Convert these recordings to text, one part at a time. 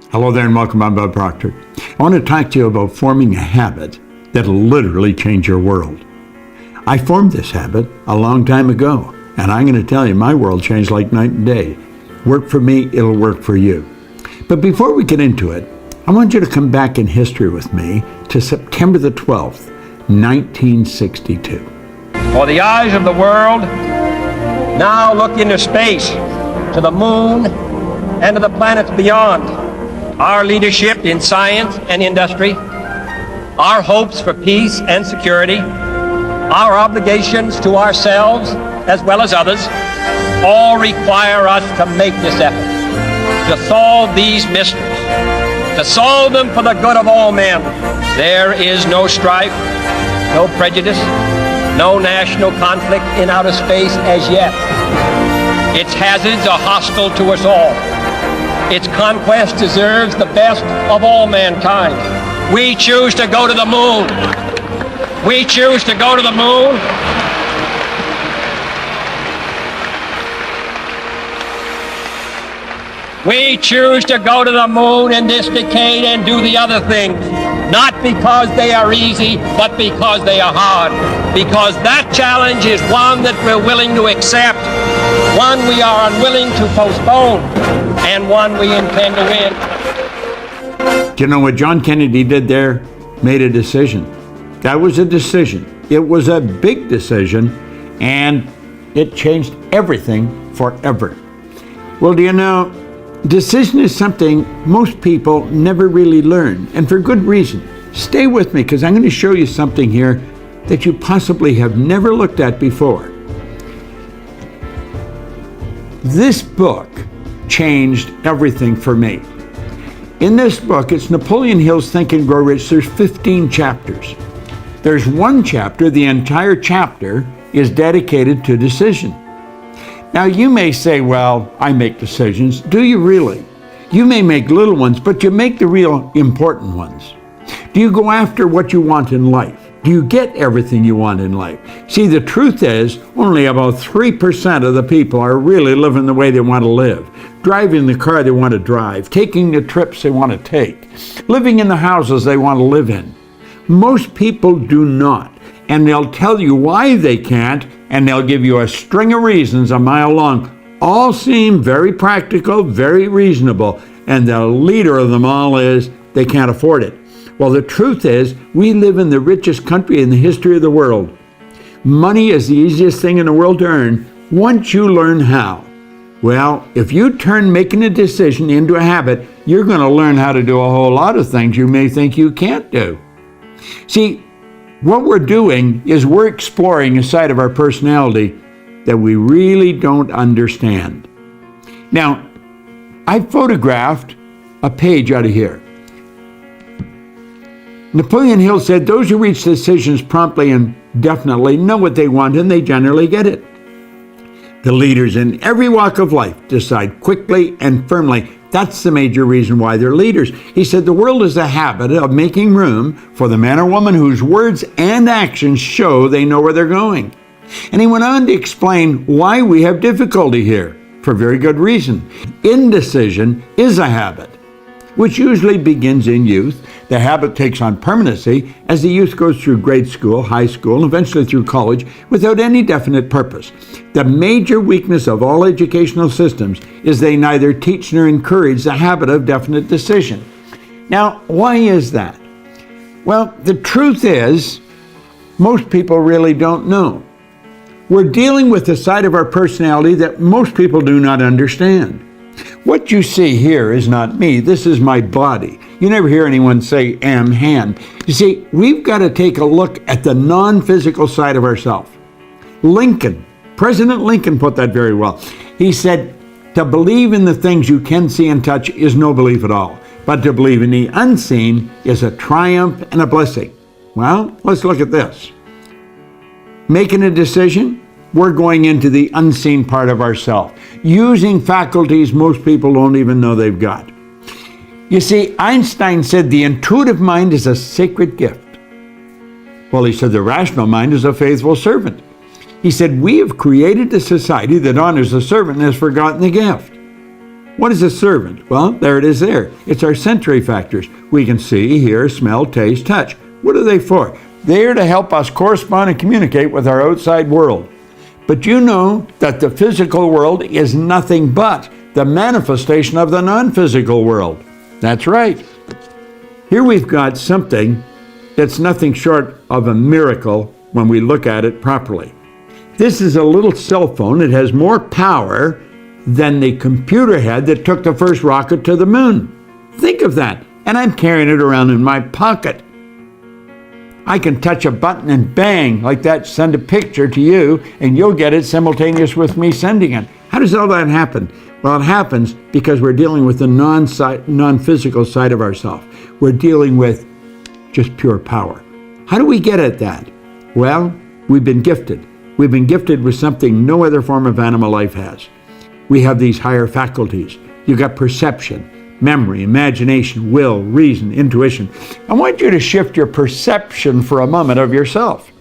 Hello there and welcome. I'm Bob Proctor. I want to talk to you about forming a habit that'll literally change your world. I formed this habit a long time ago, and I'm going to tell you, my world changed like night and day. Work for me, it'll work for you. But before we get into it, I want you to come back in history with me to September the 12th, 1962. For the eyes of the world now look into space, to the moon, and to the planets beyond. Our leadership in science and industry, our hopes for peace and security, our obligations to ourselves as well as others, all require us to make this effort, to solve these mysteries, to solve them for the good of all men. There is no strife, no prejudice, no national conflict in outer space as yet. Its hazards are hostile to us all. Its conquest deserves the best of all mankind. We choose to go to the moon. We choose to go to the moon. We choose to go to the moon in this decade and do the other things, not because they are easy, but because they are hard. Because that challenge is one that we're willing to accept, one we are unwilling to postpone, and one we intend to win. Do you know what John Kennedy did there? Made a decision. That was a decision. It was a big decision, and it changed everything forever. Well, do you know, decision is something most people never really learn, and for good reason. Stay with me, because I'm going to show you something here that you possibly have never looked at before. This book changed everything for me. In this book, it's Napoleon Hill's Think and Grow Rich. There's 15 chapters. There's one chapter, the entire chapter is dedicated to decision. Now you may say, well, I make decisions. Do you really? You may make little ones, but you make the real important ones. Do you go after what you want in life? Do you get everything you want in life? See, the truth is, only about 3% of the people are really living the way they want to live, driving the car they want to drive, taking the trips they want to take, living in the houses they want to live in. Most people do not, and they'll tell you why they can't, and they'll give you a string of reasons a mile long. All seem very practical, very reasonable, and the leader of them all is they can't afford it. Well, the truth is, we live in the richest country in the history of the world. Money is the easiest thing in the world to earn once you learn how. Well, if you turn making a decision into a habit, you're going to learn how to do a whole lot of things you may think you can't do. See, what we're doing is we're exploring a side of our personality that we really don't understand. Now, I photographed a page out of here. Napoleon Hill said, those who reach decisions promptly and definitely know what they want, and they generally get it. The leaders in every walk of life decide quickly and firmly. That's the major reason why they're leaders. He said the world is a habit of making room for the man or woman whose words and actions show they know where they're going. And he went on to explain why we have difficulty here, for very good reason. Indecision is a habit, which usually begins in youth. The habit takes on permanency as the youth goes through grade school, high school, and eventually through college without any definite purpose. The major weakness of all educational systems is they neither teach nor encourage the habit of definite decision. Now, why is that? Well, the truth is, most people really don't know. We're dealing with a side of our personality that most people do not understand. What you see here is not me. This is my body. You never hear anyone say, am hand. You see, we've got to take a look at the non-physical side of ourselves. President Lincoln put that very well. He said, to believe in the things you can see and touch is no belief at all. But to believe in the unseen is a triumph and a blessing. Well, let's look at this. Making a decision, we're going into the unseen part of ourselves, using faculties most people don't even know they've got. You see, Einstein said the intuitive mind is a sacred gift. Well, he said the rational mind is a faithful servant. He said we have created a society that honors the servant and has forgotten the gift. What is a servant? Well, there it is there. It's our sensory factors. We can see, hear, smell, taste, touch. What are they for? They're to help us correspond and communicate with our outside world. But you know that the physical world is nothing but the manifestation of the non-physical world. That's right. Here we've got something that's nothing short of a miracle when we look at it properly. This is a little cell phone. It has more power than the computer had that took the first rocket to the moon. Think of that. And I'm carrying it around in my pocket. I can touch a button and bang, like that, send a picture to you, and you'll get it simultaneous with me sending it. How does all that happen? Well, it happens because we're dealing with the non-physical side of ourselves. We're dealing with just pure power. How do we get at that? Well, we've been gifted. We've been gifted with something no other form of animal life has. We have these higher faculties. You've got perception, memory, imagination, will, reason, intuition. I want you to shift your perception for a moment of yourself.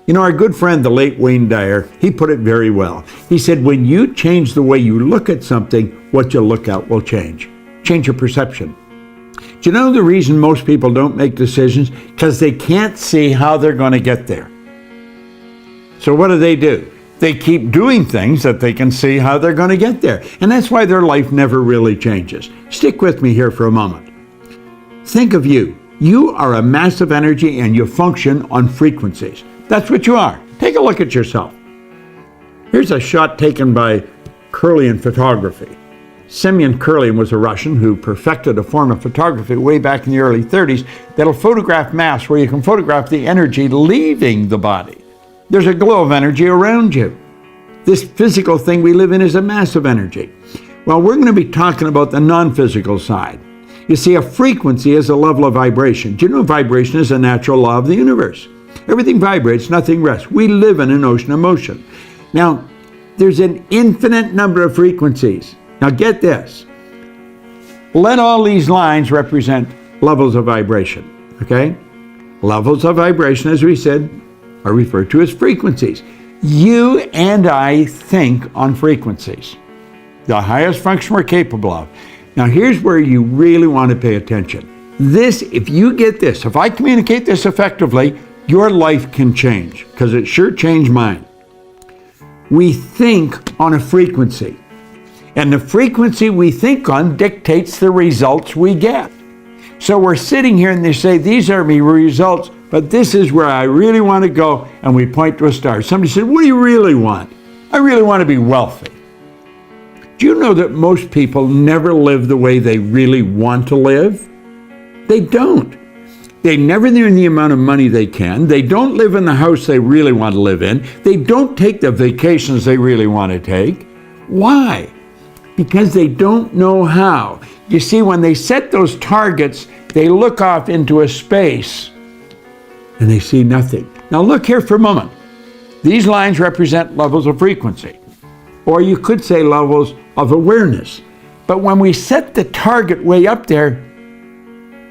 You know, our good friend, the late Wayne Dyer, he put it very well. He said, when you change the way you look at something, what you look at will change. Change your perception. Do you know the reason most people don't make decisions? Because they can't see how they're going to get there. So what do? They keep doing things that they can see how they're going to get there. And that's why their life never really changes. Stick with me here for a moment. Think of you. You are a mass of energy and you function on frequencies. That's what you are. Take a look at yourself. Here's a shot taken by Kirlian photography. Semyon Kirlian was a Russian who perfected a form of photography way back in the early 30s that'll photograph mass, where you can photograph the energy leaving the body. There's a glow of energy around you. This physical thing we live in is a mass of energy. Well, we're going to be talking about the non-physical side. You see, a frequency is a level of vibration. Do you know vibration is a natural law of the universe? Everything vibrates, nothing rests. We live in an ocean of motion. Now, there's an infinite number of frequencies. Now get this. Let all these lines represent levels of vibration, okay? Levels of vibration, as we said, are referred to as frequencies. You and I think on frequencies, the highest function we're capable of. Now here's where you really want to pay attention. This, if you get this, if I communicate this effectively, your life can change, because it sure changed mine. We think on a frequency, and the frequency we think on dictates the results we get. So we're sitting here and they say, these are my results, but this is where I really want to go, and we point to a star. Somebody said, what do you really want? I really want to be wealthy. Do you know that most people never live the way they really want to live? They don't. They never earn the amount of money they can. They don't live in the house they really want to live in. They don't take the vacations they really want to take. Why? Because they don't know how. You see, when they set those targets, they look off into a space and they see nothing. Now look here for a moment. These lines represent levels of frequency, or you could say levels of awareness. But when we set the target way up there,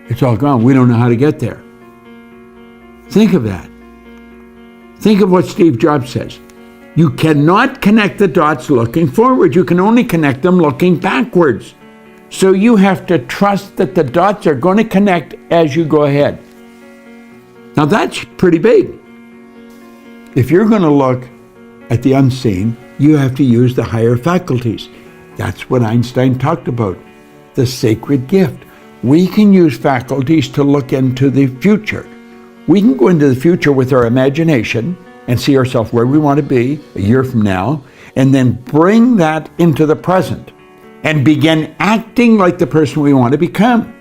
it's all gone. We don't know how to get there. Think of that. Think of what Steve Jobs says. You cannot connect the dots looking forward. You can only connect them looking backwards. So you have to trust that the dots are going to connect as you go ahead. Now that's pretty big. If you're going to look at the unseen, you have to use the higher faculties. That's what Einstein talked about, the sacred gift. We can use faculties to look into the future. We can go into the future with our imagination and see ourselves where we want to be a year from now, and then bring that into the present and begin acting like the person we want to become.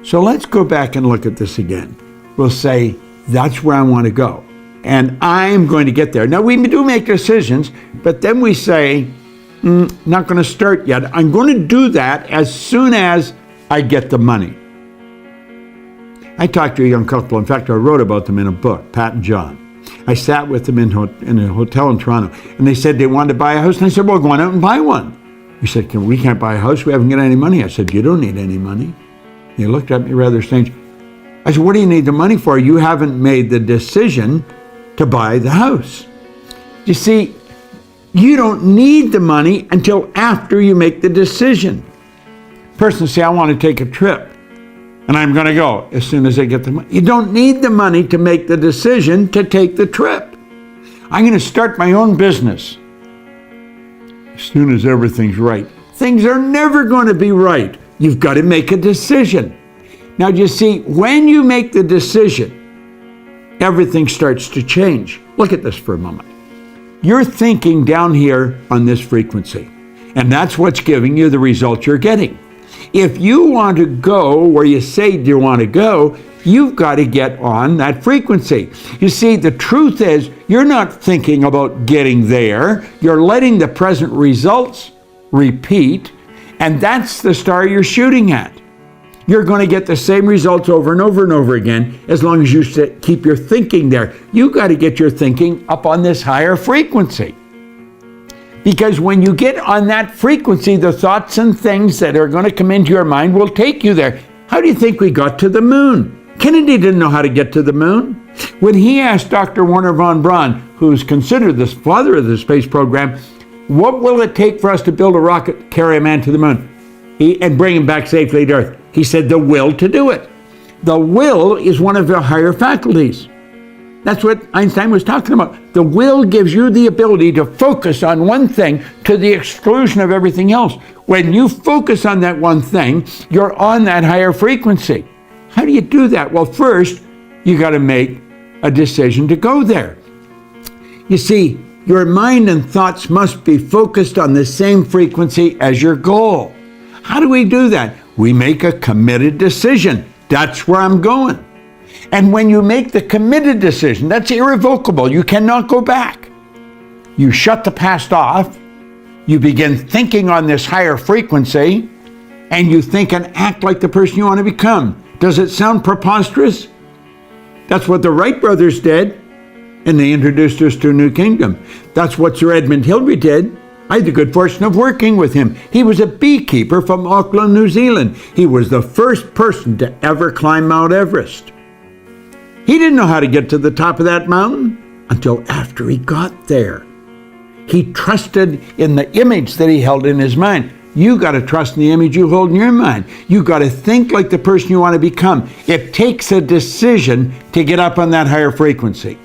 So let's go back and look at this again. We'll say, that's where I want to go, and I'm going to get there. Now, we do make decisions, but then we say, not going to start yet. I'm going to do that as soon as I get the money. I talked to a young couple. In fact, I wrote about them in a book, Pat and John. I sat with them in a hotel in Toronto, and they said they wanted to buy a house. And I said, well, go on out and buy one. He said, we can't buy a house. We haven't got any money. I said, you don't need any money. He looked at me rather strange. I said, what do you need the money for? You haven't made the decision to buy the house. You see, You don't need the money until after you make the decision. Person say, I want to take a trip, and I'm going to go as soon as I get the money. You don't need the money to make the decision to take the trip. I'm going to start my own business as soon as everything's right. Things are never going to be right. You've got to make a decision. Now, you see, when you make the decision, everything starts to change. Look at this for a moment. You're thinking down here on this frequency, and that's what's giving you the results you're getting. If you want to go where you say you want to go, you've got to get on that frequency. You see, the truth is, you're not thinking about getting there. You're letting the present results repeat, and that's the star you're shooting at. You're going to get the same results over and over and over again as long as you keep your thinking there. You got to get your thinking up on this higher frequency. Because when you get on that frequency, the thoughts and things that are going to come into your mind will take you there. How do you think we got to the moon? Kennedy didn't know how to get to the moon. When he asked Dr. Wernher von Braun, who's considered the father of the space program, what will it take for us to build a rocket, carry a man to the moon, and bring him back safely to Earth? He said the will to do it. The will is one of the higher faculties. That's what Einstein was talking about. The will gives you the ability to focus on one thing to the exclusion of everything else. When you focus on that one thing, you're on that higher frequency. How do you do that? Well, first, you got to make a decision to go there. You see, your mind and thoughts must be focused on the same frequency as your goal. How do we do that? We make a committed decision. That's where I'm going. And when you make the committed decision, that's irrevocable. You cannot go back. You shut the past off. You begin thinking on this higher frequency, and you think and act like the person you want to become. Does it sound preposterous? That's what the Wright brothers did, and they introduced us to a new kingdom. That's what Sir Edmund Hillary did. I had the good fortune of working with him. He was a beekeeper from Auckland, New Zealand. He was the first person to ever climb Mount Everest. He didn't know how to get to the top of that mountain until after he got there. He trusted in the image that he held in his mind. You got to trust in the image you hold in your mind. You got to think like the person you want to become. It takes a decision to get up on that higher frequency.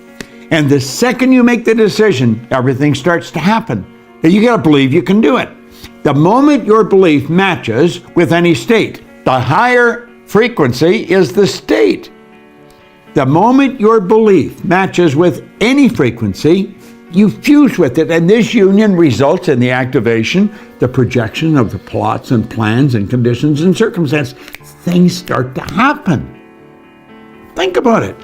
And the second you make the decision, everything starts to happen. You got to believe you can do it. The moment your belief matches with any state, the higher frequency is the state. The moment your belief matches with any frequency, you fuse with it, and this union results in the activation, the projection of the plots and plans and conditions and circumstances. Things start to happen. Think about it.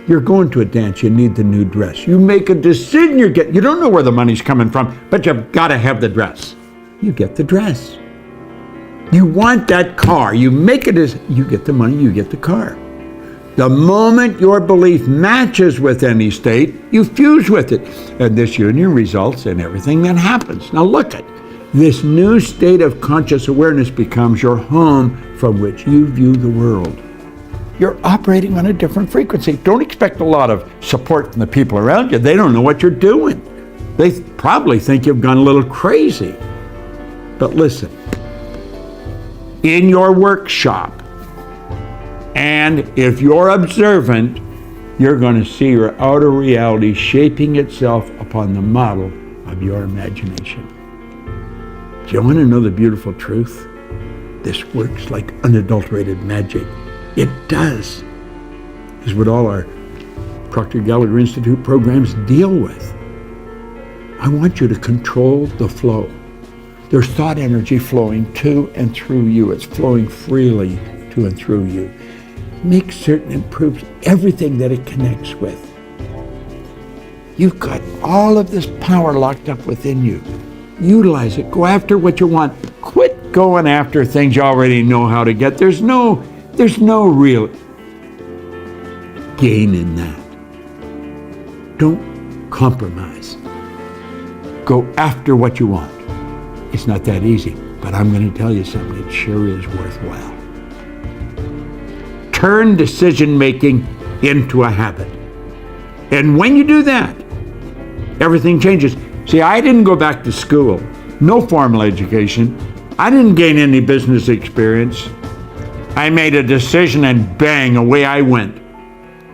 You're going to a dance, you need the new dress. You make a decision, you don't know where the money's coming from, but you've got to have the dress. You get the dress. You want that car, you make a decision, you get the money, you get the car. The moment your belief matches with any state, you fuse with it. And this union results in everything that happens. Now look at this new state of conscious awareness becomes your home from which you view the world. You're operating on a different frequency. Don't expect a lot of support from the people around you. They don't know what you're doing. They probably think you've gone a little crazy. But listen, in your workshop, and if you're observant, you're going to see your outer reality shaping itself upon the model of your imagination. Do you want to know the beautiful truth? This works like unadulterated magic. It does. Is what all our Proctor Gallagher Institute programs deal with. I want you to control the flow. There's thought energy flowing to and through you. It's flowing freely to and through you. Make certain it improves everything that it connects with. You've got all of this power locked up within you. Utilize it. Go after what you want. Quit going after things you already know how to get. There's no real gain in that. Don't compromise. Go after what you want. It's not that easy, but I'm going to tell you something. It sure is worthwhile. Turn decision-making into a habit. And when you do that, everything changes. See, I didn't go back to school. No formal education. I didn't gain any business experience. I made a decision and bang, away I went.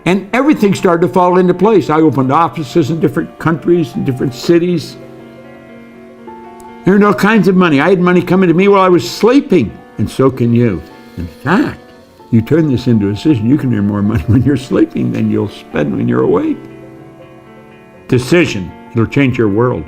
And everything started to fall into place. I opened offices in different countries, in different cities. Earned all kinds of money. I had money coming to me while I was sleeping, and so can you. In fact, you turn this into a decision, you can earn more money when you're sleeping than you'll spend when you're awake. Decision, it'll change your world.